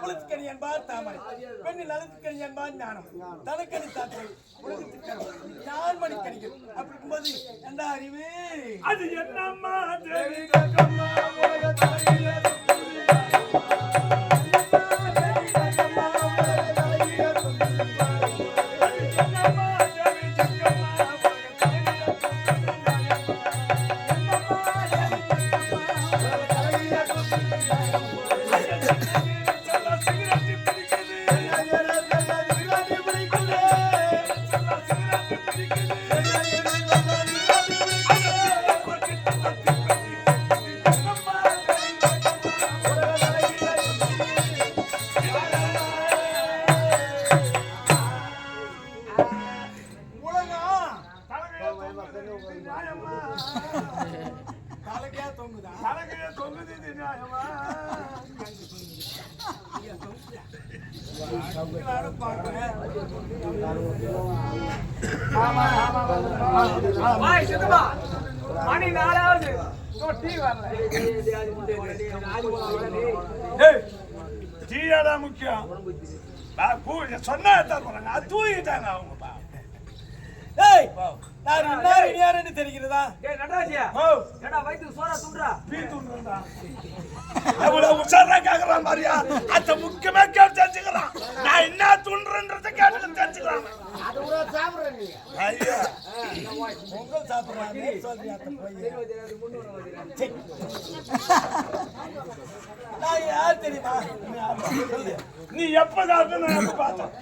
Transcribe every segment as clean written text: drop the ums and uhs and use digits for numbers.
குலத்துக்கணி என்பார் தாமரை, பெண்ணில் அழுத்துக்கணி என்பார் ஞானம், தனக்கணி தாத்தை உலகத்துக்கணி ஞான் மணி கணிகள். அப்படி இருக்கும்போது எந்த அறிவு அது என்னம்மா தேவி மணி 4 டீ வரல. டீயாடா முக்கியம். சொன்னா தூங்கிட்டாங்க அவங்க. தெரிகிறதா முக்கியமா கேட்டு தெரிஞ்சுக்கிறான். நான் என்ன துண்டுன்றத கேட்டு தெரிஞ்சுக்கிறான். பொங்கல் சாப்பிடுறாங்க. யார் தெரியுமா? நீ எப்ப சாப்பிட்டு பார்த்தேன்.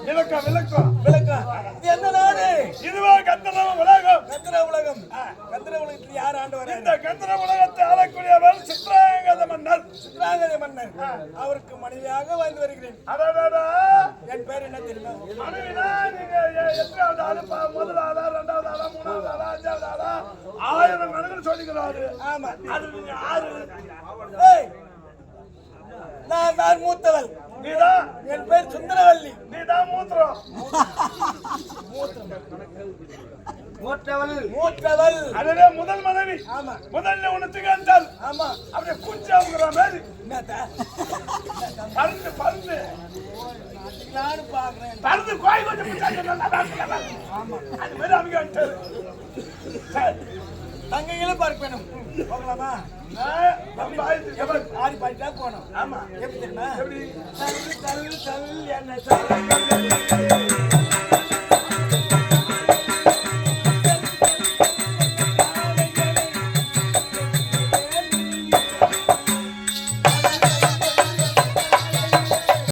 விளக்கம் விளக்கம் விளக்கம். இது என்ன நாடு? இதுவா கந்தரவ உலகம். கந்தர உலகம். கந்தர உலகத்தில் யார் ஆண்டு வர? இந்த கந்தர உலகத்தை ஆளக்கூடியவர் சித்ராங்கத மன்னர். சித்ராங்கத மன்னர். அவருக்கு மனைவியாக வாழ்ந்து வருகிறேன். அடடடா, என் பேர் என்ன தெரியுமா? மனைவினா நீங்க எத்தனாவது ஆளு? முதலாளா, இரண்டாவது ஆளா, மூணாவது ஆளா, அஞ்சாவது ஆளா? 1000 கணக்கு சொல்லிக்கிறாரு. ஆமா. அது நீங்க யாரு? நான் மூத்தவள். நீதான். என் பேர் சுந்தரவல்லி. நீதான் மூத்திரம். மூத்தவள். அதுவே முதல் மனைவி. ஆமா. முதல்ல உனக்கு கந்தால். ஆமா. அப்படியே குஞ்சாவுங்கிற மாதிரி. என்னத்தா? பருந்து பருந்து. நானும் பாக்குறேன். பருந்து கோய் கொஞ்சம் பிடிச்சாங்க. ஆமா. அது மாதிரி அவங்க வந்துட்டாரு. தங்கைகளும் பார்க்கணும். போகலாமா? ஆடி பாடிட்டா போனோம். ஆமா. எப்படி தெரியுமா? எப்படி? தல் தல் தல் என்ன